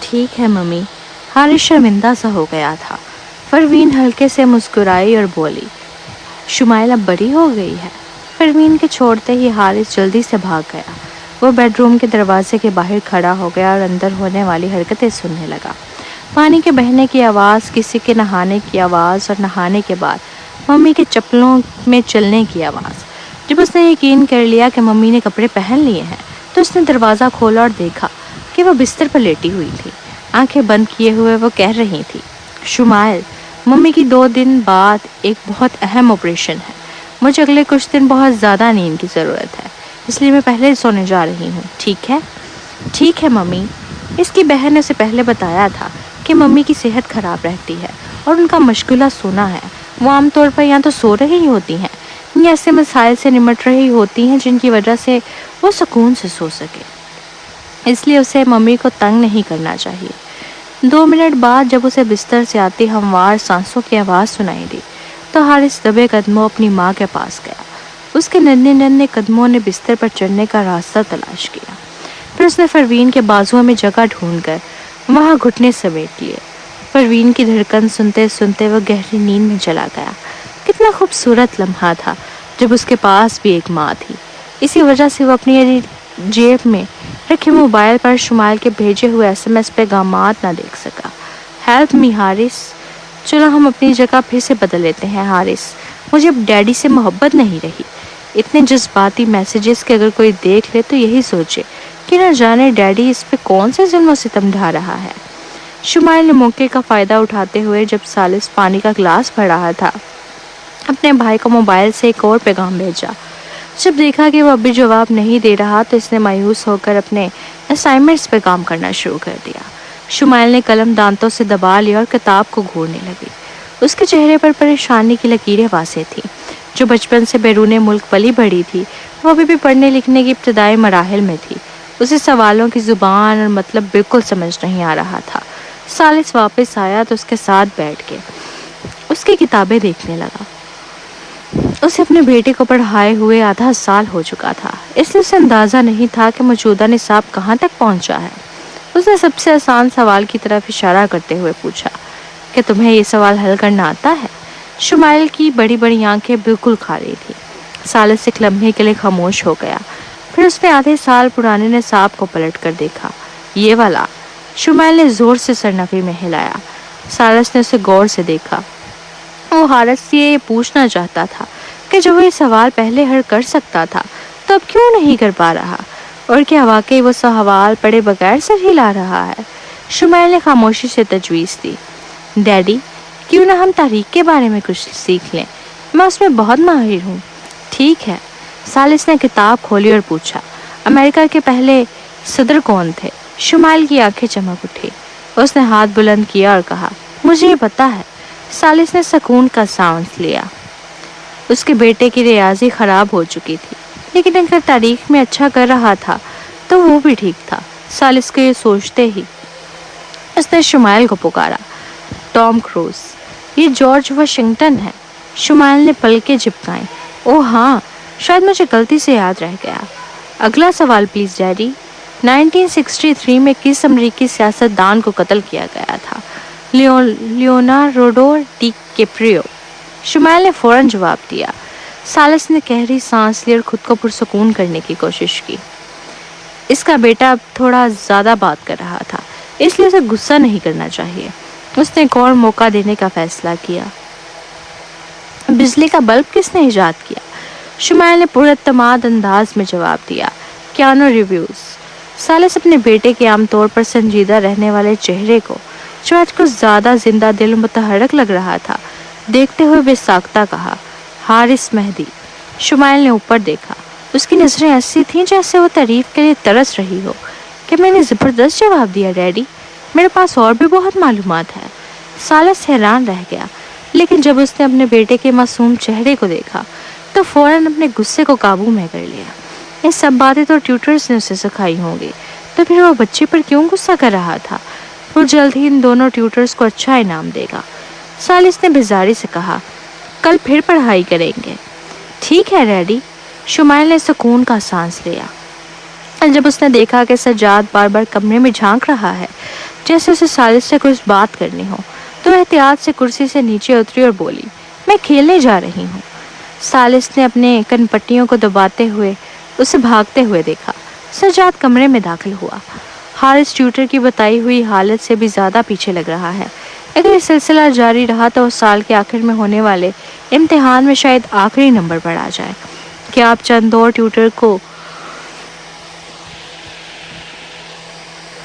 ٹھیک ہے ممی۔ حارث شرمندہ سا ہو گیا تھا۔ پروین ہلکے سے مسکرائی اور بولی، شمائل اب بڑی ہو گئی ہے۔ پروین کے چھوڑتے ہی حارث جلدی سے بھاگ گیا۔ وہ بیڈ روم کے دروازے کے باہر کھڑا ہو گیا اور اندر ہونے والی حرکتیں سننے لگا۔ پانی کے بہنے کی آواز، کسی کے نہانے کی آواز اور نہانے کے بعد ممی کے چپلوں میں چلنے کی آواز۔ جب اس نے یقین کر لیا کہ ممی نے کپڑے پہن لیے ہیں تو اس نے دروازہ کھولا اور دیکھا کہ وہ بستر پر لیٹی ہوئی تھی۔ آنکھیں بند کیے ہوئے وہ کہہ رہی تھی، شمائل، ممی کی 2 دن بعد ایک بہت اہم آپریشن ہے۔ مجھے اگلے کچھ دن بہت زیادہ نیند کی ضرورت ہے، اس لیے میں پہلے سونے جا رہی ہوں، ٹھیک ہے؟ ٹھیک ہے ممی۔ اس کی بہن نے اسے پہلے بتایا تھا کہ ممی کی صحت خراب رہتی ہے اور ان کا مشغلہ سونا ہے۔ وہ عام طور پر یا تو سو رہی ہوتی ہیں یا ایسے مسائل سے نمٹ رہی ہوتی ہیں جن کی وجہ سے وہ سکون سے سو سکے، اس لیے اسے ممی کو تنگ نہیں کرنا چاہیے۔ 2 منٹ بعد جب اسے بستر سے آتی ہموار سانسوں کی آواز سنائی دی تو حارث دبے قدموں اپنی ماں کے پاس گیا۔ اس کے ننھے ننھے قدموں نے بستر پر چڑھنے کا راستہ تلاش کیا، پھر اس نے پروین کے بازوؤں میں جگہ ڈھونڈ کر وہاں گھٹنے سمیٹ لیے۔ پروین کی دھڑکن سنتے سنتے وہ گہری نیند میں چلا گیا۔ کتنا خوبصورت لمحہ تھا جب اس کے پاس بھی ایک ماں تھی۔ اسی وجہ سے وہ اپنی جیب میں رکھے موبائل پر شمائل کے بھیجے ہوئے SMS پیغامات نہ دیکھ سکا۔ Help me Haris. چلو ہم اپنی جگہ پھر سے بدل لیتے ہیں حارث، مجھے اب ڈیڈی سے محبت نہیں رہی۔ اتنے جذباتی میسیجز کہ اگر کوئی دیکھ لے تو یہی سوچے کہ نہ جانے ڈیڈی اس پہ کون سے ظلم و ستم ڈھا رہا ہے۔ شمائل نے موقع کا فائدہ اٹھاتے ہوئے جب ثالث پانی کا گلاس بھر رہا تھا اپنے بھائی کو موبائل سے ایک اور پیغام بھیجا۔ جب دیکھا کہ وہ ابھی جواب نہیں دے رہا تو اس نے مایوس ہو کر اپنے اسائنمنٹس پہ کام کرنا شروع کر دیا۔ شمائل نے قلم دانتوں سے دبا لیا اور کتاب کو گھورنے لگی۔ اس کے چہرے پر پریشانی کی لکیریں واضح تھیں۔ جو بچپن سے بیرون ملک پلی بڑھی تھی وہ ابھی بھی پڑھنے لکھنے کی ابتدائی مراحل میں تھی۔ اسے سوالوں کی زبان اور مطلب بالکل سمجھ نہیں آ رہا تھا۔ ثالث واپس آیا تو اس کے ساتھ بیٹھ کے اس کی کتابیں دیکھنے لگا۔ اسے اپنے بیٹے کو پڑھائے ہوئے آدھا سال ہو چکا تھا، اس لیے اسے اندازہ نہیں تھا کہ موجودہ نصاب کہاں تک پہنچا ہے۔ اس نے سب سے آسان سوال کی طرف اشارہ کرتے ہوئے پوچھا کہ تمہیں یہ سوال حل کرنا آتا ہے؟ شمائل کی بڑی بڑی آنکھیں بالکل خالی تھی۔ ثالث ایک لمحے کے لیے خاموش ہو گیا، پھر اس نے آدھے سال پرانے نصاب کو پلٹ کر دیکھا۔ یہ والا؟ شمائل نے زور سے سرنفی میں ہلایا۔ ثالث نے اسے غور سے دیکھا۔ وہ حارث سے یہ پوچھنا چاہتا تھا کہ جب وہ یہ سوال پہلے حل کر سکتا تھا تو اب کیوں نہیں کر پا رہا، اور کیا واقعی وہ سوال پڑھے بغیر سر ہلا رہا ہے؟ شمائل نے خاموشی سے تجویز دی، ڈیڈی کیوں نہ ہم تاریخ کے بارے میں کچھ سیکھ لیں، میں اس میں بہت ماہر ہوں۔ ٹھیک ہے۔ ثالث نے کتاب کھولی اور پوچھا، امریکہ کے پہلے صدر کون تھے؟ شمائل کی آنکھیں چمک اٹھی۔ اس نے ہاتھ بلند کیا اور کہا، مجھے یہ پتا ہے۔ ثالث نے سکون کا سانس لیا۔ اس کے بیٹے کی ریاضی خراب ہو چکی تھی، لیکن اگر تاریخ میں اچھا کر رہا تھا تو وہ بھی ٹھیک تھا۔ ثالث کو یہ سوچتے ہی اس نے شمائل کو پکارا، ٹام کروز، یہ جارج واشنگٹن ہے۔ شمائل نے پلکیں جھپکائیں، اوہ ہاں، شاید مجھے غلطی سے یاد رہ گیا۔ اگلا سوال پلیز ڈیڈی۔ 1963 میں کس امریکی سیاستدان کو قتل کیا گیا تھا؟ Leonardo D کیپریو۔ شمائل نے فوراً جواب دیا۔ ثالث نے گہری سانس لی اور خود کو پرسکون کرنے کی کوشش کی۔ اس کا بیٹا اب تھوڑا زیادہ بات کر رہا تھا، اس لیے اسے غصہ نہیں کرنا چاہیے۔ اس نے ایک اور موقع دینے کا فیصلہ کیا۔ بجلی کا بلب کس نے ایجاد کیا؟ شمائل نے پراعتماد انداز میں جواب دیا، کیانو ریویوز۔ ثالث اپنے بیٹے کے عام طور پر سنجیدہ رہنے والے چہرے کو، جو آج کچھ زیادہ زندہ دل متحرک لگ رہا تھا، دیکھتے ہوئے بے ساختہ کہا، حارث مہدی۔ شمائل نے اوپر دیکھا۔ اس کی نظریں ایسی تھیں جیسے وہ تعریف کے لیے ترس رہی ہو۔ کہ میں نے زبردست جواب دیا ڈیڈی، میرے پاس اور بھی بہت معلومات ہے۔ ثالث حیران رہ گیا، لیکن جب اس نے اپنے بیٹے کے معصوم چہرے کو دیکھا تو فوراً اپنے غصے کو قابو میں کر لیا۔ یہ سب باتیں تو ٹیوٹرز نے اسے سکھائی ہوں گی، تو پھر وہ بچے پر کیوں غصہ کر رہا تھا؟ وہ جلد ہی ان دونوں ٹیوٹرز کو اچھا انعام دے گا۔ ثالث نے بیزاری سے کہا، کل پھر پڑھائی کریں گے۔ ٹھیک ہے ڈیڈی۔ شمائل نے سکون کا سانس لیا۔ جب اس نے دیکھا کہ سجاد بار بار کمرے میں جھانک رہا ہے جیسے اسے سالس سے کچھ بات کرنی ہو، تو احتیاط سے کرسی سے نیچے اتری اور بولی، میں کھیلنے جا رہی ہوں۔ سالس نے اپنے کن پٹیوں کو دباتے ہوئے اسے بھاگتے ہوئے دیکھا۔ سجاد کمرے میں داخل ہوا۔ حارث ٹیوٹر کی بتائی ہوئی حالت سے بھی زیادہ پیچھے لگ رہا ہے۔ اگر یہ سلسلہ جاری رہا تو اس سال کے آخر میں ہونے والے امتحان میں شاید آخری نمبر پر آ جائے۔ کیا آپ چند اور ٹیوٹر کو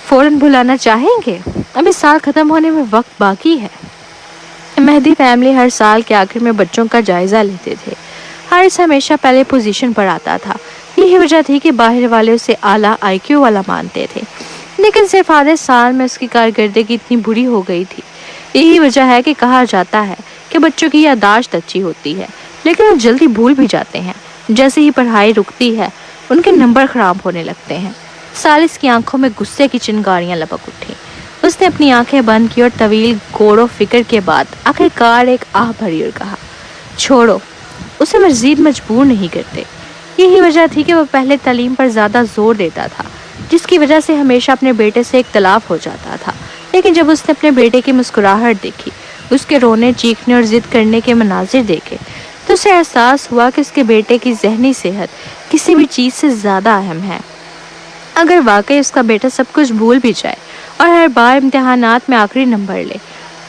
فوراً بلانا چاہیں گے؟ ابھی سال ختم ہونے میں وقت باقی ہے۔ مہدی فیملی ہر سال کے آخر میں بچوں کا جائزہ لیتے تھے۔ حارث ہمیشہ پہلے پوزیشن پر آتا تھا۔ یہی وجہ تھی کہ باہر والے اسے اعلیٰ آئی کیو والا مانتے تھے، لیکن صرف آدھے سال میں اس کی کارکردگی اتنی بری ہو گئی تھی۔ یہی وجہ ہے کہ کہا جاتا ہے کہ بچوں کی یادداشت اچھی ہوتی ہے، لیکن وہ جلدی بھول بھی جاتے ہیں۔ جیسے ہی پڑھائی رکتی ہے ان کے نمبر خراب ہونے لگتے ہیں۔ سالس کی آنکھوں میں غصے کی چنگاریاں لپک اٹھیں۔ اس نے اپنی آنکھیں بند کی اور طویل غور و فکر کے بعد آخرکار ایک آہ بھری اور کہا، چھوڑو، اسے مزید مجبور نہیں کرتے۔ یہی وجہ تھی کہ وہ پہلے تعلیم پر زیادہ زور دیتا تھا، جس کی وجہ سے ہمیشہ اپنے بیٹے سے اختلاف ہو جاتا تھا۔ لیکن جب اس نے اپنے بیٹے کی مسکراہٹ دیکھی، اس کے رونے چیخنے اور ضد کرنے کے مناظر دیکھے، تو اسے احساس ہوا کہ اس کے بیٹے کی ذہنی صحت کسی بھی چیز سے زیادہ اہم ہے۔ اگر واقعی اس کا بیٹا سب کچھ بھول بھی جائے اور ہر بار امتحانات میں آخری نمبر لے،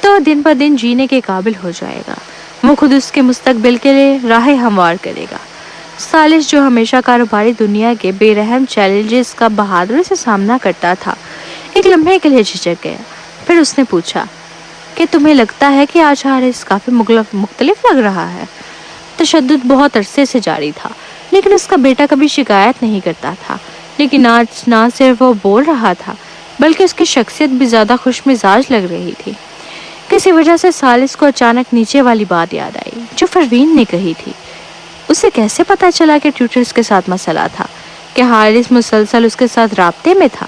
تو دن بہ دن جینے کے قابل ہو جائے گا۔ وہ خود اس کے مستقبل کے لیے راہ ہموار کرے گا۔ سالس، جو ہمیشہ کاروباری دنیا کے بے رحم چیلنجز کا بہادری سے سامنا کرتا تھا، ایک لمحے کے لیے جھجک گیا۔ پھر اس نے پوچھا کہ تمہیں لگتا ہے کہ آج حارث کافی مختلف لگ رہا ہے؟ تشدد بہت عرصے سے جاری تھا، لیکن اس کا بیٹا کبھی شکایت نہیں کرتا تھا۔ لیکن آج نہ صرف وہ بول رہا تھا بلکہ اس کی شخصیت بھی زیادہ خوش مزاج لگ رہی تھی۔ کسی وجہ سے سالس کو اچانک نیچے والی بات یاد آئی جو پروین نے کہی تھی۔ اسے کیسے پتا چلا کہ ٹیوٹرز کے ساتھ مسئلہ تھا؟ کہ حارث مسلسل اس کے ساتھ رابطے میں تھا؟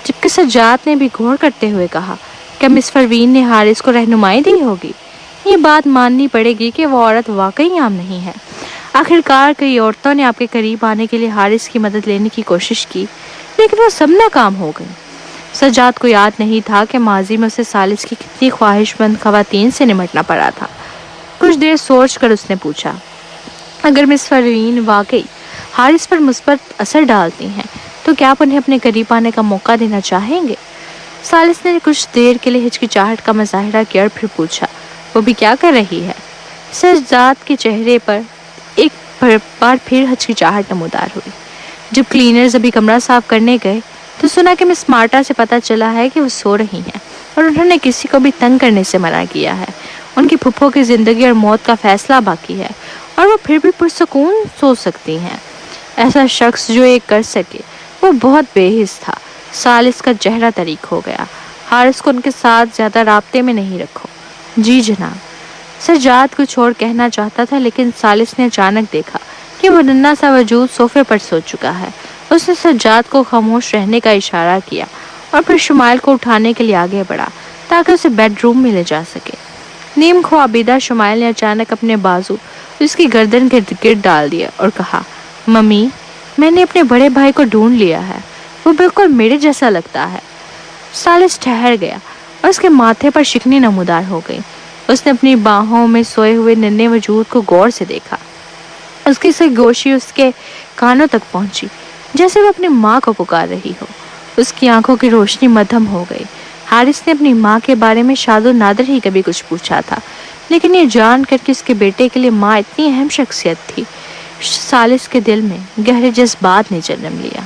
جبکہ سجاد نے بھی غور کرتے ہوئے کہا کہ مس پروین نے حارث کو رہنمائی دی ہوگی۔ یہ بات ماننی پڑے گی کہ وہ عورت واقعی عام نہیں ہے۔ آخرکار کئی عورتوں نے آپ کے قریب آنے کے لیے حارث کی مدد لینے کی کوشش کی، لیکن وہ سب ناکام ہو گئی۔ سجاد کو یاد نہیں تھا کہ ماضی میں اسے سالس کی کتنی خواہش مند خواتین سے نمٹنا پڑا تھا۔ کچھ دیر سوچ کر اس نے پوچھا، اگر مس پروین واقعی حارث پر مثبت اثر ڈالتی ہیں تو کیا آپ انہیں اپنے قریب آنے کا موقع دینا چاہیں گے؟ سالس نے کچھ دیر کے لیے ہچکچاہٹ کا مظاہرہ کیا اور پھر پوچھا، وہ بھی کیا کر رہی ہے؟ سجاد کے چہرے پر ایک بار پھر ہچکچاہٹ نمودار ہوئی۔ جب کلینرز ابھی کمرہ صاف کرنے گئے تو سنا کہ مس مارٹا سے پتہ چلا ہے کہ وہ سو رہی ہیں اور انہوں نے کسی کو بھی تنگ کرنے سے منع کیا ہے۔ ان کی پھپھو کی زندگی اور موت کا فیصلہ باقی ہے اور وہ پھر بھی پرسکون سو سکتی ہیں۔ ایسا شخص جو یہ کر سکے وہ بہت بے حس تھا۔ سالس کا چہرہ طریق ہو گیا۔ حارث کو ان کے ساتھ زیادہ رابطے میں نہیں رکھو۔ جی جناب۔ سجاد کچھ اور کہنا چاہتا تھا، لیکن سالس نے اچانک دیکھا کہ وہ ننھا سا وجود صوفے پر سو چکا ہے۔ اس نے سجاد کو خاموش رہنے کا اشارہ کیا اور پھر شمائل کو اٹھانے کے لیے آگے بڑھا تاکہ اسے بیڈ روم میں لے جا سکے۔ نیم خوابیدہ شمائل نے اچانک اپنے بازو اس کی گردن کے گرد ڈال دیا اور کہا، ممی، میں نے اپنے بڑے بھائی کو ڈھونڈ لیا ہے، وہ بالکل میرے جیسا لگتا ہے۔ سالس ٹھہر گیا اور اس کے ماتھے پر شکنی نمودار ہو گئی۔ اس نے اپنی باہوں میں سوئے ہوئے ننھے وجود کو غور سے دیکھا۔ اس کی سرگوشی اس کے کانوں تک پہنچی، جیسے وہ اپنی ماں کو پکار رہی ہو۔ اس کی آنکھوں کی روشنی مدھم ہو گئی۔ حارث نے اپنی ماں کے بارے میں شاد و نادر ہی کبھی کچھ پوچھا تھا، لیکن یہ جان کر کہ اس کے بیٹے کے لیے ماں اتنی اہم شخصیت تھی، سالس کے دل میں گہرے جذبات نے جنم لیا۔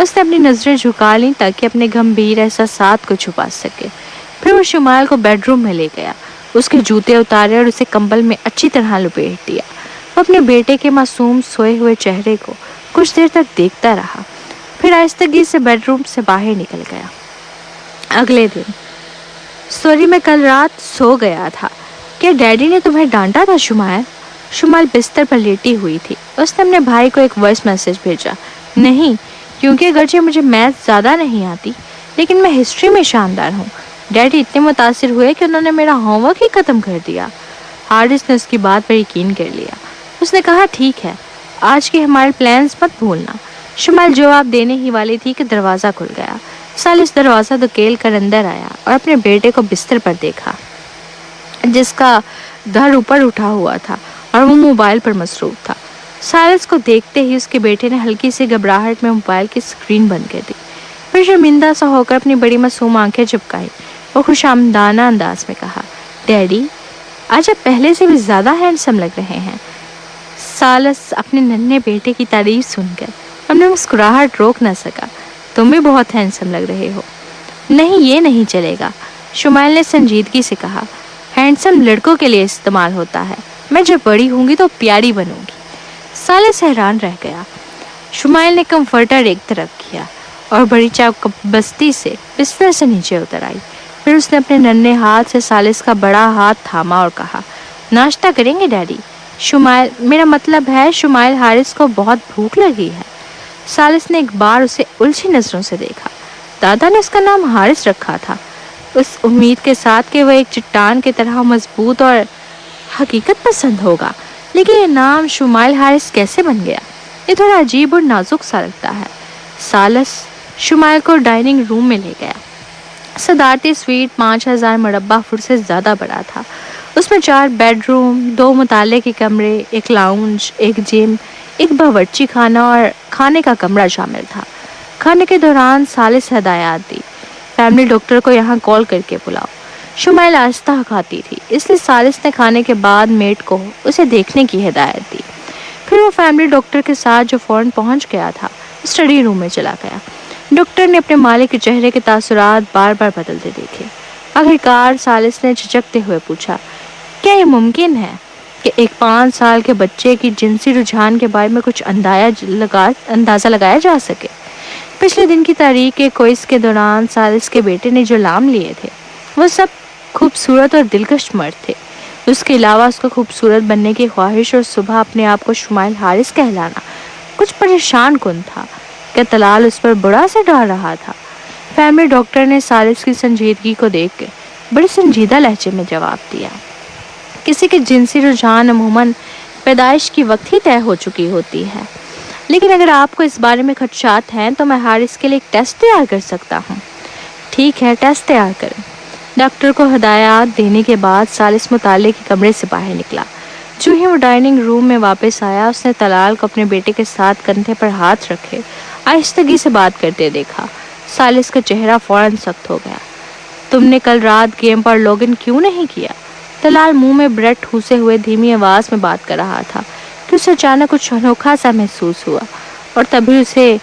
اس نے اپنی نظریں جھکا لیں تاکہ اپنے گمبھیر احساسات کو چھپا سکے۔ پھر وہ شمائل کو بیڈ روم میں لے گیا، اس کے جوتے اتارے اور اسے کمبل میں اچھی طرح لپیٹ دیا۔ وہ اپنے بیٹے کے معصوم سوئے ہوئے چہرے کو کچھ دیر تک دیکھتا رہا، پھر آہستگی سے بیڈ روم سے باہر نکل گیا۔ اگلے دن، سوری، میں کل رات سو گیا تھا۔ کیا ڈیڈی نے تمہیں ڈانٹا تھا شمائل؟ شمائل بستر پر لیٹی ہوئی تھی۔ اس نے اپنے بھائی کو ایک وائس میسج بھیجا، نہیں، کیونکہ اگرچہ مجھے میتھ زیادہ نہیں آتی لیکن میں ہسٹری میں شاندار ہوں۔ ڈیڈی اتنے متاثر ہوئے کہ انہوں نے میرا ہوم ورک ہی ختم کر دیا۔ حارث نے اس کی بات پر یقین کر لیا۔ اس نے کہا، ٹھیک ہے، آج کے ہمارے پلانز مت بھولنا۔ شمائل جواب دینے ہی والی تھی کہ دروازہ کھل گیا۔ سالس دروازہ دھکیل کر اندر آیا اور اپنے بیٹے کو بستر پر دیکھا جس کا دھڑ اوپر اٹھا ہوا تھا اور وہ موبائل پر مصروف تھا۔ سالس کو دیکھتے ہی اس کے بیٹے نے ہلکی سی گھبراہٹ میں موبائل کی اسکرین بند کر دی، پھر شرمندہ سا ہو کر اپنی بڑی معصوم آنکھیں چپکائی اور خوش آمدانہ انداز میں کہا، ڈیڈی آج آپ پہلے سے بھی زیادہ ہینڈسم لگ رہے ہیں۔ سالس اپنے ننھے بیٹے کی تعریف سن کر اپنے مسکراہٹ روک نہ سکا۔ تم بھی بہت ہینڈسم لگ رہے ہو۔ نہیں، یہ نہیں چلے گا، شمائل نے سنجیدگی سے کہا، ہینڈسم لڑکوں کے لیے استعمال ہوتا ہے، میں جب بڑی ہوں گی تو پیاری بنوں گی۔ سالس حیران رہ گیا۔ شمائل نے کمفرٹر ایک طرف کیا اور بڑی چاپبستی سے بستر سے نیچے اتر آئی۔ پھر اس نے اپنے ننھے ہاتھ سے سالس کا بڑا ہاتھ تھاما اور کہا، ناشتہ کریں گے ڈیڈی؟ شمائل، میرا مطلب ہے شمائل، حارث کو بہت بھوک لگی ہے۔ سالس نے ایک بار اسے الجھی نظروں سے دیکھا۔ دادا نے اس کا نام حارث رکھا تھا، اس امید کے ساتھ کہ وہ ایک چٹان کی طرح مضبوط اور حقیقت پسند ہوگا، لیکن یہ نام شمائل حارث کیسے بن گیا؟ یہ تھوڑا عجیب اور نازک سا لگتا ہے۔ سالس شمائل کو ڈائننگ روم میں لے گیا۔ صدارتی سویٹ 5000 مربع فٹ سے زیادہ بڑا تھا۔ اس میں 4 بیڈ روم، 2 مطالعے کے کمرے، ایک لاؤنج، ایک جم، ایک باورچی خانہ اور کھانے کا کمرہ شامل تھا۔ کھانے کے دوران سالس ہدایات دی، فیملی ڈاکٹر کو یہاں کال کر کے بلاؤ۔ شمائل آہستہ کھاتی تھی، اس لیے سالس نے کھانے کے بعد میٹ کو اسے دیکھنے کی ہدایت دی۔ پھر وہ فیملی ڈاکٹر کے ساتھ، جو فوراً پہنچ گیا تھا، اسٹڈی روم میں چلا گیا۔ ڈاکٹر نے اپنے مالک کے چہرے کے تاثرات بار بار بدلتے دیکھے۔ آخرکار سالس نے جھجکتے ہوئے پوچھا، کیا یہ ممکن ہے کہ ایک 5 سال کے بچے کی جنسی رجحان کے بارے میں کچھ اندازہ لگایا جا سکے؟ پچھلے دن کی تاریخ کوئز کے دوران سالس کے بیٹے نے جو نام لیے تھے وہ سب خوبصورت اور دلکش مرد تھے۔ اس کے علاوہ اس کو خوبصورت بننے کی خواہش اور صبح اپنے آپ کو شمائل حارث کہلانا کچھ پریشان کن تھا۔ کیا طلال اس پر برا اثر ڈال رہا تھا؟ فیملی ڈاکٹر نے سالس کی سنجیدگی کو دیکھ کے بڑے سنجیدہ لہجے میں جواب دیا، کسی کے جنسی رجحان عموماً پیدائش کی وقت ہی طے ہو چکی ہوتی ہے، لیکن اگر آپ کو اس بارے میں خدشات ہیں تو میں حارث کے لیے ایک ٹیسٹ تیار کر سکتا ہوں۔ ٹھیک ہے، ٹیسٹ تیار کریں۔ ڈاکٹر کو ہدایات دینے کے بعد سالس مطالعے کے کمرے سے باہر نکلا۔ جو ہی وہ ڈائننگ روم میں واپس آیا، اس نے طلال کو اپنے بیٹے کے ساتھ کندھے پر ہاتھ رکھے آہستگی سے بات کرتے دیکھا۔ سالس کا چہرہ فوراً سخت ہو گیا۔ تم نے کل رات گیم پر لاگ ان کیوں نہیں کیا؟ طلال منہ میں بریڈ ٹھوسے ہوئے دھیمی آواز میں بات کر رہا تھا کہ اسے اچانک کچھ انوکھا سا محسوس ہوا، اور تبھی اسے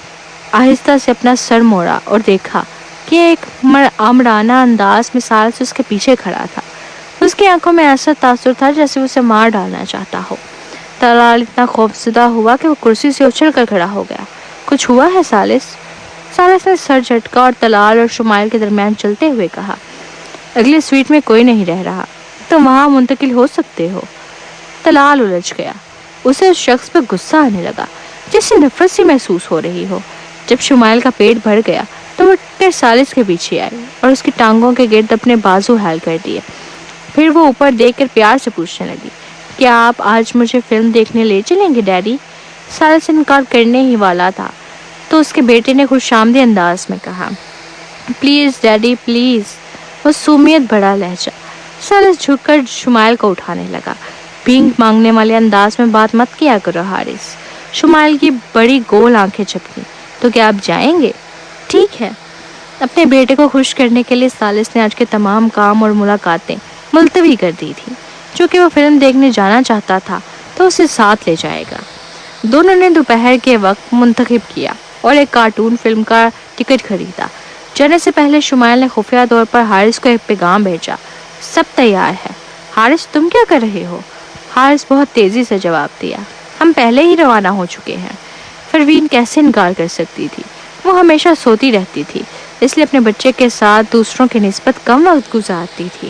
آہستہ سے اپنا سر موڑا اور دیکھا کہ ایک آمرانہ انداز میں سالس اس کے پیچھے کھڑا تھا۔ اس کی آنکھوں میں ایسا تاثر تھا جیسے اسے مار ڈالنا چاہتا ہو۔ طلال اتنا خوفزدہ ہوا کہ وہ کرسی سے اچھل کر کھڑا ہو گیا۔ کچھ ہوا ہے سالس؟ سالس نے سر جھٹکا اور طلال اور شمائل کے درمیان چلتے ہوئے کہا، اگلے سویٹ میں کوئی نہیں رہ رہا، تم وہاں منتقل ہو سکتے ہو۔ طلال الجھ گیا۔ اسے اس شخص پہ غصہ آنے لگا جس سے نفرت سی محسوس ہو رہی ہو۔ جب شمائل کا پیٹ بھر گیا تو وہ اٹھ کر سالس کے پیچھے آئی اور اس کی ٹانگوں کے گرد اپنے بازو حائل کر دیے۔ پھر وہ اوپر دیکھ کر پیار سے پوچھنے لگی، کیا آپ آج مجھے فلم دیکھنے لے چلیں گے ڈیڈی؟ سالس انکار کرنے ہی والا تھا تو اس کے بیٹے نے خوش آمدید انداز میں کہا، پلیز ڈیڈی پلیز۔ وہ سومیت بڑا لہجہ۔ سالس جھک کر شمائل کو اٹھانے لگا، بھینک مانگنے والے انداز میں بات مت کیا کرو حارث۔ شمائل کی بڑی گول آنکھیں چپکی، تو کیا آپ جائیں گے؟ ٹھیک ہے۔ اپنے بیٹے کو خوش کرنے کے لیے سالس نے آج کے تمام کام اور ملاقاتیں ملتوی کر دی تھی۔ چونکہ وہ فلم دیکھنے جانا چاہتا تھا تو اسے ساتھ لے جائے گا۔ دونوں نے دوپہر کے وقت منتخب کیا اور ایک کارٹون فلم کا ٹکٹ خریدا۔ جانے سے پہلے شمائل نے خفیہ طور پر حارث کو ایک پیغام بھیجا، سب تیار ہے۔ حارث تم کیا کر رہے ہو؟ حارث بہت تیزی سے جواب دیا، ہم پہلے ہی روانہ ہو چکے ہیں۔ پروین کیسے انکار کر سکتی تھی؟ وہ ہمیشہ سوتی رہتی تھی، اس لیے اپنے بچے کے ساتھ دوسروں کی نسبت کم وقت گزارتی تھی،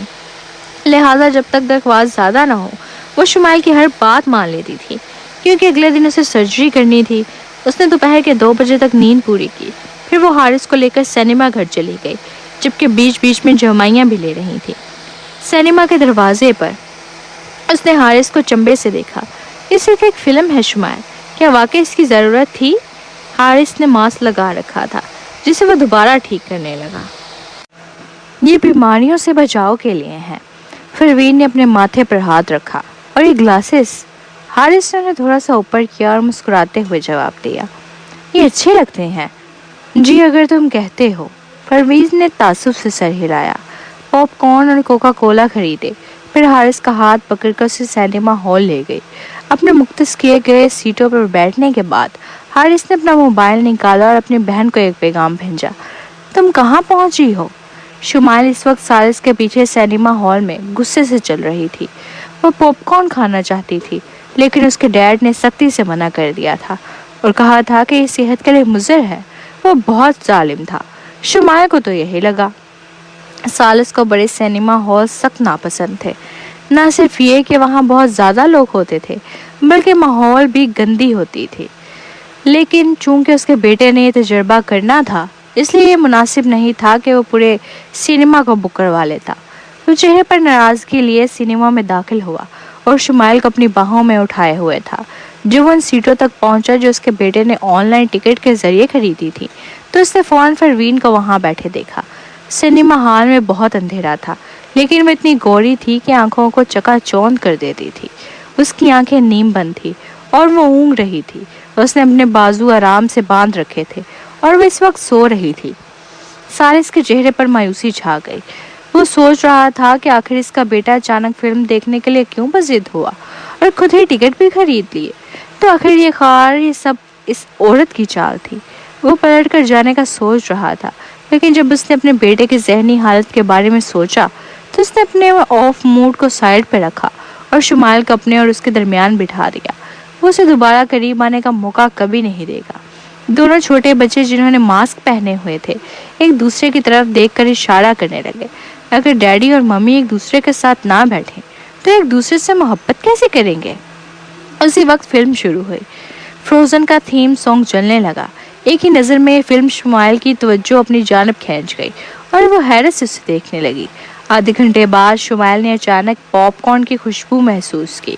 لہٰذا جب تک درخواست زیادہ نہ ہو وہ شمائل کی ہر بات مان لیتی تھی۔ کیونکہ اگلے دن اسے سرجری کرنی تھی، اس نے دوپہر کے 2 بجے تک نیند پوری کی۔ پھر وہ حارث کو لے کر سینما گھر چلی گئی، جبکہ بیچ بیچ میں جمائیاں بھی لے رہی تھی۔ سینما کے دروازے پر اس نے حارث کو چمبے سے دیکھا، یہ صرف ایک فلم ہے شمائل، کیا واقعی اس کی ضرورت تھی؟ حارث نے ماسک لگا رکھا تھا جسے وہ دوبارہ ٹھیک کرنے لگا۔ یہ بیماریوں سے بچاؤ کے لیے ہیں۔ پروین نے اپنے ماتھے پر ہاتھ رکھا۔ اور یہ گلاسز؟ حارث نے انہیں تھوڑا سا اوپر کیا اور مسکراتے ہوئے جواب دیا، یہ اچھے لگتے ہیں۔ جی اگر تم کہتے ہو۔ پروین نے تعصب سے سر ہلایا۔ پاپ کارن اور کوکا کولا خریدے، پھر حارث کا ہاتھ پکڑ کر اسے سینما ہال لے گئی۔ اپنے مختص کیے گئے سیٹوں پر بیٹھنے کے بعد حارث نے اپنا موبائل نکالا اور اپنی بہن کو ایک پیغام بھیجا۔ تم کہاں پہنچی ہو؟ شمائل اس وقت ثالث کے پیچھے سینما ہال میں غصے سے چل رہی تھی۔ وہ پاپ کارن کھانا چاہتی تھی لیکن اس کے ڈیڈ نے سختی سے منع کر دیا تھا اور کہا تھا کہ یہ صحت کے لیے مضر ہے۔ وہ بہت ظالم تھا۔ شمائل کو تو یہی لگا۔ ثالث کو بڑے سینما ہال سخت ناپسند تھے۔ نہ صرف یہ کہ وہاں بہت زیادہ لوگ ہوتے تھے بلکہ ماحول بھی گندی ہوتی تھی، لیکن چونکہ اس کے بیٹے نے یہ تجربہ کرنا تھا اس لیے یہ مناسب نہیں تھا کہ وہ پورے سینما کو بک کروا لیتا۔ وہ چہرے پر ناراضگی لیے سینما میں داخل ہوا اور شمائل کو اپنی باہوں میں اٹھائے ہوئے تھا۔ جب وہ ان سیٹوں تک پہنچا جو اس کے بیٹے نے آن لائن ٹکٹ کے ذریعے خریدی تھی تو اس نے فوراً پروین کو وہاں بیٹھے دیکھا۔ سینما ہال میں بہت اندھیرا تھا لیکن وہ اتنی گوری تھی کہ آنکھوں کو چکا چوند کر دیتی تھی۔ اس کی آنکھیں نیم بند تھی اور وہ اونگ رہی تھی۔ اس نے اپنے بازو آرام سے باندھ رکھے تھے اور وہ اس وقت سو رہی تھی۔ ثالث کے چہرے پر مایوسی چھا گئی۔ وہ سوچ رہا تھا کہ آخر اس کا بیٹا اچانک فلم دیکھنے کے لیے کیوں بضد ہوا اور خود ہی ٹکٹ بھی خرید لیے۔ تو آخر یہ سب اس عورت کی چال تھی۔ وہ پلٹ کر جانے کا سوچ رہا تھا لیکن جب اس نے اپنے بیٹے کی ذہنی حالت کے بارے میں سوچا تو اس نے اپنے آف موڈ کو سائڈ پہ رکھا اور شمائل کو اپنے اور اس کے درمیان بٹھا دیا۔ وہ اسے دوبارہ قریب آنے کا موقع کبھی نہیں دے گا۔ دونوں چھوٹے بچے جنہوں نے ماسک پہنے ہوئے تھے ایک دوسرے کی طرف دیکھ کر اشارہ کرنے لگے۔ اگر ڈیڈی اور ممی ایک دوسرے کے ساتھ نہ بیٹھیں تو ایک دوسرے سے محبت کیسے کریں گے؟ اسی وقت فلم شروع ہوئی۔ فروزن کا تھیم سانگ چلنے لگا۔ ایک ہی نظر میں فلم شمائل کی توجہ اپنی جانب کھینچ گئی اور وہ حیرت سے اسے دیکھنے لگی۔ آدھے گھنٹے بعد شمائل نے اچانک پاپ کارن کی خوشبو محسوس کی۔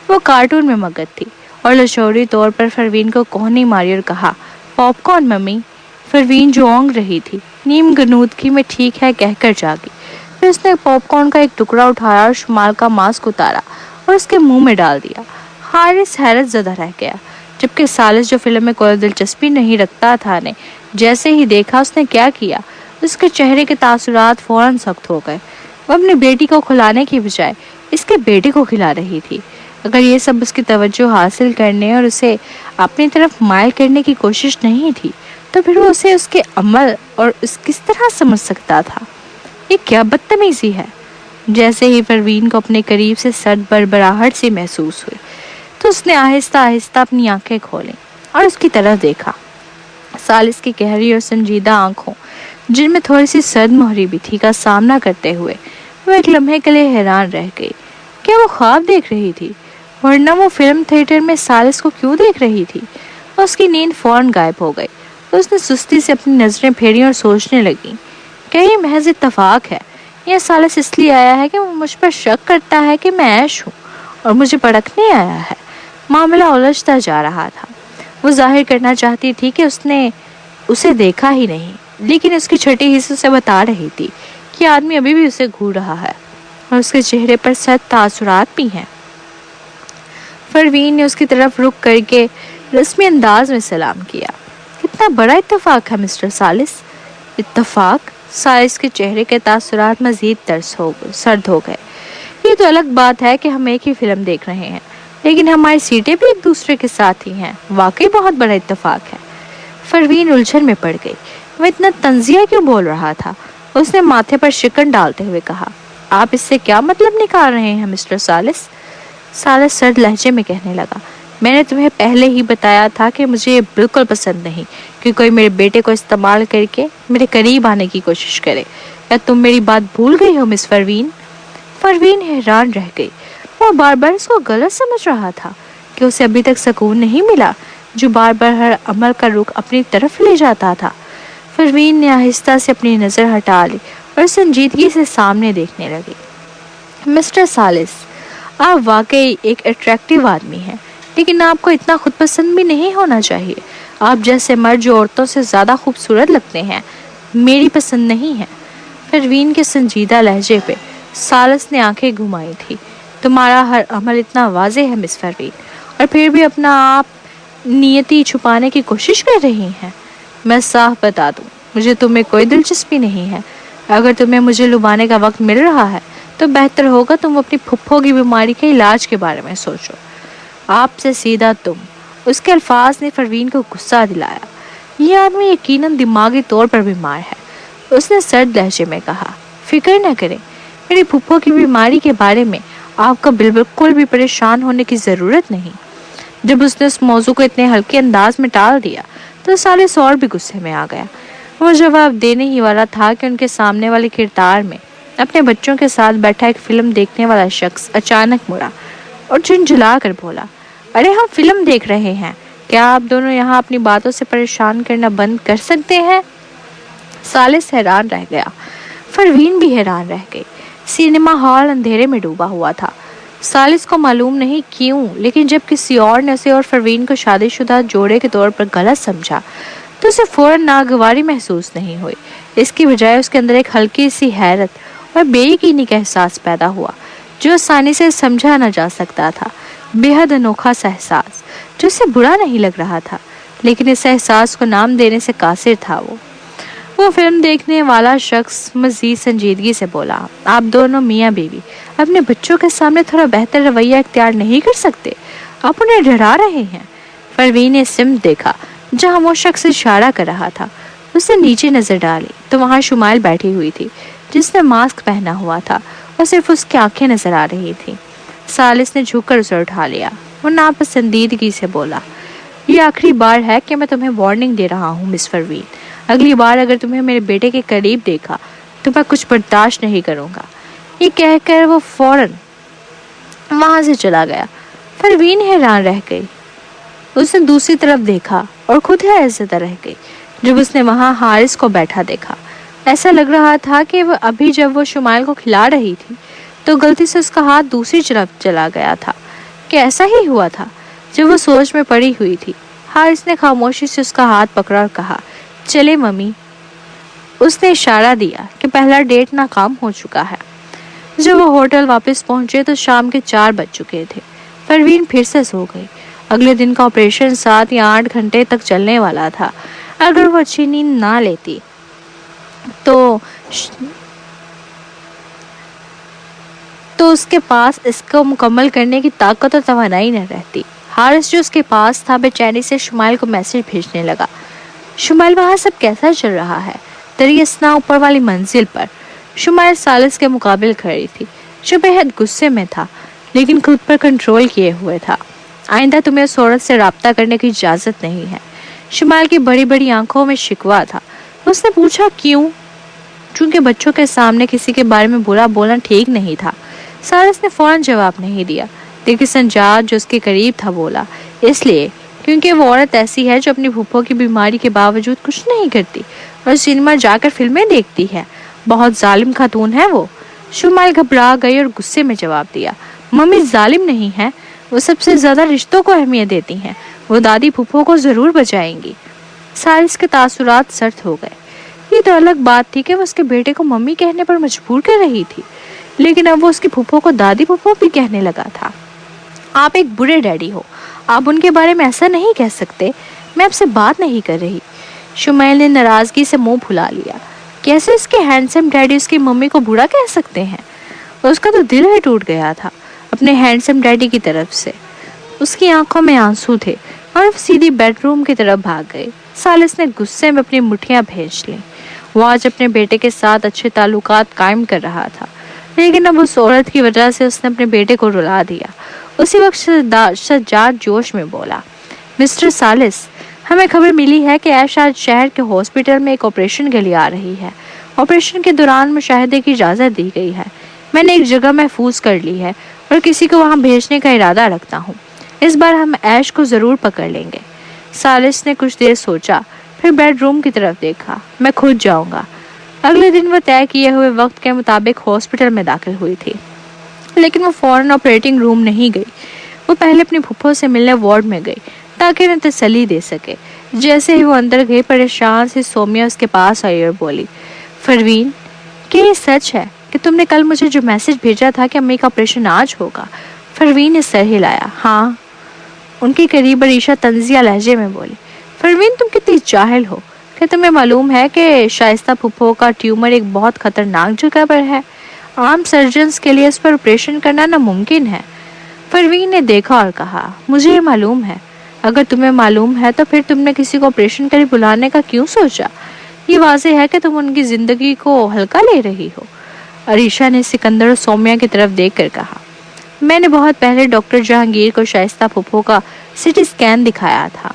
وہ کارٹون میں مگن تھی اور لشعوری طور پر پروین کو کوہنی ماری اور کہا، پاپ کارن ممی۔ پروین جو اونگ رہی تھی نیم غنودگی میں ٹھیک ہے کہہ کر جاگی۔ پھر اس نے پاپ کارن کا ایک ٹکڑا اٹھایا اور شمائل کا ماسک اتارا اور اس کے منہ میں ڈال دیا۔ حارث حیرت زدہ رہ گیا، جبکہ ثالث جو فلم میں کوئی دلچسپی نہیں رکھتا تھا نے جیسے ہی دیکھا اس نے کیا کیا، اس کے چہرے کے تاثرات فوراً سخت ہو گئے۔ وہ اپنی بیٹی کو کھلانے کی بجائے اس کے بیٹے کو کھلا رہی تھی۔ اگر یہ سب اس کی توجہ حاصل کرنے اور اسے اپنی طرف مائل کرنے کی کوشش نہیں تھی تو پھر وہ اسے اس کے عمل اور اس کس طرح سمجھ سکتا تھا؟ یہ کیا بدتمیزی ہے؟ جیسے ہی پروین کو اپنے قریب سے سرد بربراہٹ سی محسوس ہوئی تو اس نے آہستہ آہستہ اپنی آنکھیں کھولیں اور اس کی طرف دیکھا۔ ثالث کی گہری اور سنجیدہ آنکھوں جن میں تھوڑی سی سرد مہری بھی تھی کا سامنا کرتے ہوئے وہ ایک لمحے کے لیے حیران رہ گئی۔ کیا وہ خواب دیکھ رہی تھی؟ ورنہ وہ فلم تھیٹر میں ثالث کو کیوں دیکھ رہی تھی؟ اس کی نیند فوراً غائب ہو گئی۔ اس نے سستی سے اپنی نظریں پھیری اور سوچنے لگی کہ یہ محض اتفاق ہے یا ثالث اس لیے آیا ہے کہ وہ مجھ پر شک کرتا ہے کہ میں عیش ہوں اور مجھے پڑکنے آیا ہے۔ معاملہ الجھتا جا رہا تھا۔ وہ ظاہر کرنا چاہتی تھی کہ اس نے اسے دیکھا ہی نہیں، لیکن اس کی چھٹی حصے سے بتا رہی تھی کہ آدمی ابھی بھی اسے گھور رہا ہے اور اس کے چہرے پر سخت تاثرات بھی ہیں۔ پروین نے اس کی طرف رخ کر کے رسمی انداز میں سلام کیا۔ کتنا بڑا اتفاق ہے مسٹر ثالث۔ اتفاق؟ ثالث کے چہرے کے تاثرات مزید سرد ہو گئے۔ یہ تو الگ بات ہے کہ ہم ایک ہی فلم دیکھ رہے ہیں لیکن ہماری سیٹیں بھی ایک دوسرے کے ساتھ ہی ہیں۔ واقعی بہت بڑا اتفاق ہے۔ پروین الجھن میں پڑ گئی۔ وہ اتنا طنزیہ کیوں بول رہا تھا؟ اس نے ماتھے پر شکن ڈالتے ہوئے کہا، آپ اس سے کیا مطلب نکال رہے ہیں مسٹر ثالث؟ ثالث سرد لہجے میں کہنے لگا، میں نے تمہیں پہلے ہی بتایا تھا کہ مجھے یہ بالکل پسند نہیں کہ کوئی میرے بیٹے کو استعمال کر کے میرے قریب آنے کی کوشش کرے۔ کیا تم میری بات بھول گئی ہو مس پروین؟ پروین حیران رہ گئی۔ وہ بار بار اس کو غلط سمجھ رہا تھا کہ اسے ابھی تک سکون نہیں ملا جو بار بار ہر عمل کا رخ اپنی طرف لے جاتا تھا۔ پروین نے آہستہ سے اپنی نظر ہٹا لی اور سنجیدگی سے سامنے دیکھنے لگی۔ مسٹر ثالث، آپ واقعی ایک اٹریکٹیو آدمی ہیں لیکن آپ کو اتنا خود پسند بھی نہیں ہونا چاہیے۔ آپ جیسے مرد جو عورتوں سے زیادہ خوبصورت لگتے ہیں میری پسند نہیں ہے۔ پروین کے سنجیدہ لہجے پہ سالس نے آنکھیں گھمائی تھی۔ تمہارا ہر عمل اتنا واضح ہے مس پروین، اور پھر بھی اپنا آپ نیتی چھپانے کی کوشش کر رہی ہیں۔ میں صاف بتا دوں، مجھے تمہیں کوئی دلچسپی نہیں ہے۔ اگر تمہیں مجھے لبانے کا وقت مل رہا ہے تو بہتر ہوگا تم اپنی پھپھو کی بیماری کے علاج کے بارے میں سوچو۔ آپ سے سیدھا تم۔ اس کے الفاظ نے پروین کو غصہ دلایا۔ یہ آدمی یقیناً دماغی طور پر بیمار ہے، اس نے سرد لہجے میں کہا۔ فکر نہ کریں، میری پھپھو کی بیماری کے بارے میں آپ کو بالکل بھی پریشان ہونے کی ضرورت نہیں۔ جب اس نے اس موضوع کو اتنے ہلکے انداز میں ٹال دیا تو سالس اور بھی غصے میں آ گیا۔ وہ جواب دینے ہی والا تھا کہ ان کے سامنے والے کردار میں اپنے بچوں کے ساتھ بیٹھا ایک فلم دیکھنے والا شخص اچانک مڑا اور جھنجھلا کر بولا، ارے ہم فلم دیکھ رہے ہیں، کیا آپ دونوں یہاں اپنی باتوں سے پریشان کرنا بند کر سکتے ہیں؟ سالس حیران رہ گیا، پروین بھی حیران رہ گئی۔ سینما ہال اندھیرے میں ڈوبا ہوا تھا۔ سالس کو معلوم نہیں کیوں، لیکن جب کسی اور نے اسے اور پروین کو شادی شدہ جوڑے کے طور پر غلط سمجھا تو اسے فوراً ناگواری محسوس نہیں ہوئی۔ اس کی بجائے اس کے اندر ایک ہلکی سی حیرت اور بے یقینی کا احساس پیدا ہوا جو آسانی سے سمجھا نہ جا سکتا تھا۔ بے حد انوکھا سا احساس جو اسے برا نہیں لگ رہا تھا، لیکن اس احساس کو نام دینے سے قاصر تھا۔ وہ فلم دیکھنے والا شخص مزید سنجیدگی سے بولا، آپ دونوں میاں بیوی اپنے بچوں کے سامنے تھوڑا بہتر رویہ اختیار نہیں کر سکتے؟ آپ انہیں ڈرا رہے ہیں۔ پروین نے سمت دیکھا جہاں وہ شخص اشارہ کر رہا تھا۔ اس نے نیچے نظر ڈالی تو وہاں شمائل بیٹھی ہوئی تھی جس نے ماسک پہنا ہوا تھا اور صرف اس کی آنکھیں نظر آ رہی تھی۔ سالس نے جھک کر اسے اٹھا لیا۔ وہ ناپسندیدگی سے بولا، یہ آخری بار ہے کہ میں تمہیں وارننگ دے رہا ہوں مس پروین، اگلی بار اگر تمہیں میرے بیٹے کے قریب دیکھا تو میں کچھ برداشت نہیں کروں گا۔ یہ کہہ کر وہ فوراً وہاں سے چلا گیا۔ پروین حیران رہ گئی۔ اس نے دوسری طرف دیکھا اور خود حیرت زدہ رہ گئی جب اس نے وہاں حارث کو بیٹھا دیکھا۔ ایسا لگ رہا تھا کہ وہ ابھی جب وہ شمائل کو کھلا رہی تھی تو غلطی سے اس کا ہاتھ دوسری طرف چلا گیا تھا۔ کہ ایسا ہی ہوا تھا؟ جب وہ سوچ میں پڑی ہوئی تھی، حارث نے خاموشی سے اس کا ہاتھ پکڑا اور کہا، چلے ممی۔ اس نے اشارہ دیا کہ پہلا ڈیٹ ناکام ہو چکا ہے۔ جب وہ ہوٹل واپس پہنچے تو شام کے 4 بج چکے تھے۔ پروین پھر سے سو گئی۔ اگلے دن کا آپریشن 7 یا 8 گھنٹے تک چلنے والا تھا۔ اگر وہ اچھی نیند نہ لیتی تو اس کے پاس اس کو مکمل کرنے کی طاقت اور توانائی نہ رہتی۔ حارث جو اس کے پاس تھا بے چینی سے شمائل کو میسج بھیجنے لگا، شمائل وہاں سب کیسا چل رہا ہے؟ تری اسنا اوپر والی منزل پر شمائل سالس کے مقابل کھڑی تھی جو بے حد غصے میں تھا لیکن خود پر کنٹرول کیے ہوئے تھا۔ آئندہ تمہیں اس عورت سے رابطہ کرنے کی اجازت نہیں ہے۔ شمائل کی بڑی بڑی آنکھوں میں شکوہ تھا۔ اس نے پوچھا، کیوں؟ چونکہ بچوں کے سامنے کسی کے بارے میں برا بولنا ٹھیک نہیں تھا۔ سالس نے فوراً جواب نہیں دیا، لیکن سنجاد جو اس کے قریب تھا بولا، اس لیے کیونکہ وہ عورت ایسی ہے جو اپنی پھپھو کی بیماری کے باوجود کچھ نہیں کرتی اور سینما جا کر فلمیں دیکھتی ہے۔ بہت ظالم خاتون ہے وہ۔ شمائل گھبرا گئی اور غصے میں جواب دیا، ممی ظالم نہیں ہے، وہ سب سے زیادہ رشتوں کو اہمیت دیتی ہیں، وہ دادی پھپھو کو ضرور بچائیں گی۔ سالس کے تاثرات سرد ہو گئے۔ یہ تو الگ بات تھی کہ وہ اس کے بیٹے کو ممی کہنے پر مجبور کر رہی تھی، لیکن اب وہ اس کی پھپھو کو دادی پھپھو بھی کہنے لگا تھا۔ آپ ایک برے ڈیڈی ہو، آپ ان کے بارے میں ایسا نہیں کہہ سکتے، میں آپ سے بات نہیں کر رہی۔ شمائل نے ناراضگی سے منہ پھلا لیا۔ کیسے اس کے ہینڈسم ڈیڈی اس کی ممی کو برا کہہ سکتے ہیں؟ اس کا تو دل ہی ٹوٹ گیا تھا اپنے ہینڈسم ڈیڈی کی طرف سے۔ اس کی آنکھوں میں آنسو تھے اور وہ سیدھی بیڈ روم کی طرف بھاگ گئی۔ سالس نے غصے میں اپنی مٹھیاں بھیج لیں۔ وہ آج اپنے بیٹے کے ساتھ اچھے تعلقات قائم کر رہا تھا، لیکن اب اس عورت کی وجہ سے اس نے اپنے بیٹے کو رلا دیا۔ اسی وقت سجاد جوش میں بولا، مسٹر سالس، ہمیں خبر ملی ہے کہ ایش آج شہر کے ہاسپٹل میں ایک آپریشن کے لیے آ رہی ہے۔ آپریشن کے دوران مشاہدے کی اجازت دی گئی ہے۔ میں نے ایک جگہ محفوظ کر لی ہے اور کسی کو وہاں بھیجنے کا ارادہ رکھتا ہوں۔ اس بار ہم ایش کو ضرور پکڑ لیں گے۔ سالس نے کچھ دیر سوچا، پھر بیڈ روم کی طرف دیکھا۔ میں خود جاؤں گا۔ اگلے دن وہ طے کیے ہوئے وقت کے مطابق ہاسپٹل میں داخل ہوئی تھی، لیکن وہ فوراً آپریٹنگ روم نہیں گئی۔ وہ پہلے اپنی پھپھو سے ملنے وارڈ میں گئی تاکہ انہیں تسلی دے سکے۔ جیسے ہی وہ اندر گئی، پریشان سی سومیا اس کے پاس آئی اور بولی، پروین، کیا یہ سچ ہے کہ تم نے کل مجھے جو میسج بھیجا تھا کہ امی کا آپریشن آج ہوگا؟ پروین نے سر ہلایا۔ ہاں، ان کے قریب عریشہ طنزیہ لہجے میں بولی۔ پروین، تم کتنی جاہل ہو! کیا تمہیں معلوم ہے کہ شائستہ پھپھو کا ٹیومر ایک بہت خطرناک جگہ پر ہے؟ عام سرجنز کے لیے اس پر آپریشن کرنا ناممکن ہے۔ پروین نے دیکھا اور کہا، مجھے یہ معلوم ہے۔ اگر تمہیں معلوم ہے تو پھر تم نے کسی کو آپریشن کے لیے بلانے کا کیوں سوچا؟ یہ واضح ہے کہ تم ان کی زندگی کو ہلکا لے رہی ہو۔ عریشہ نے سکندر اور سومیا کی طرف دیکھ کر کہا، میں نے بہت پہلے ڈاکٹر جہانگیر کو شائستہ پھپھو کا سٹی سکین دکھایا تھا،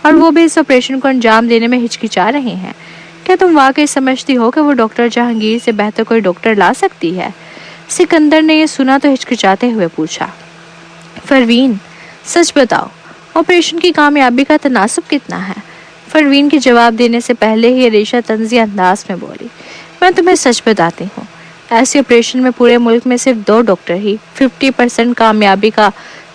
اور وہ بھی اس آپریشن کو انجام دینے میں ہچکچا رہے ہیں۔ کیا تم واقعی سمجھتی ہو کہ وہ ڈاکٹر جہانگیر سے بہتر کوئی ڈاکٹر لا سکتی ہے؟ سکندر نے یہ سنا تو ہچکچاتے ہوئے پوچھا، پروین، سچ بتاؤ، آپریشن کی کامیابی کا تناسب کتنا ہے؟ پروین کے جواب دینے سے پہلے ہی عریشہ طنزی انداز میں بولی، میں تمہیں سچ بتاتی ہوں، ایسے آپریشن میں پورے ملک میں صرف 2 ڈاکٹر ہی 50% کامیابی کا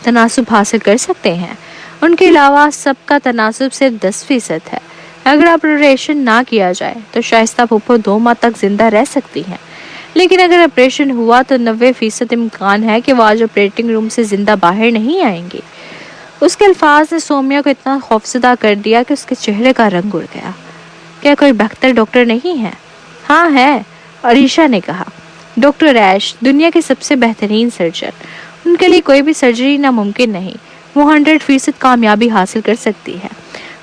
تناسب حاصل کر سکتے ہیں۔ ان کے علاوہ سب کا تناسب صرف 10% ہے۔ اگر آپریشن نہ کیا جائے تو شائستہ پھپھو 2 ماہ تک زندہ رہ سکتی ہیں، لیکن اگر آپریشن ہوا تو 90% امکان ہے کہ وہ آج آپریٹنگ روم سے زندہ باہر نہیں آئیں گی۔ اس کے الفاظ نے سومیا کو اتنا خوفزدہ کر دیا کہ اس کے چہرے کا رنگ اڑ گیا۔ کیا کوئی بہتر ڈاکٹر نہیں ہے؟ ہاں ہے، عریشہ نے کہا، ڈاکٹر ایش، دنیا کے سب سے بہترین سرجن۔ ان کے لیے کوئی بھی سرجری ناممکن نہیں، وہ 100% کامیابی حاصل کر سکتی ہے۔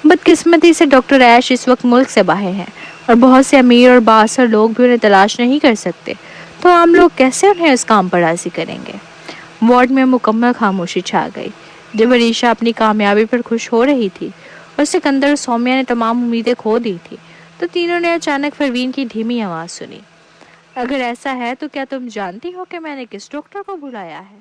بدقسمتی سے ڈاکٹر ایش اس وقت ملک سے باہر ہیں، اور بہت سے امیر اور بااثر لوگ بھی انہیں تلاش نہیں کر سکتے، تو عام لوگ کیسے انہیں اس کام پر راضی کریں گے؟ وارڈ میں مکمل خاموشی چھا گئی۔ جب عریشہ اپنی کامیابی پر خوش ہو رہی تھی اور سکندر اور سومیا نے تمام امیدیں کھو دی تھی، تو تینوں نے اچانک پروین کی دھیمی آواز سنی، اگر ایسا ہے تو کیا تم جانتی ہو کہ میں نے کس ڈاکٹر کو بلایا ہے؟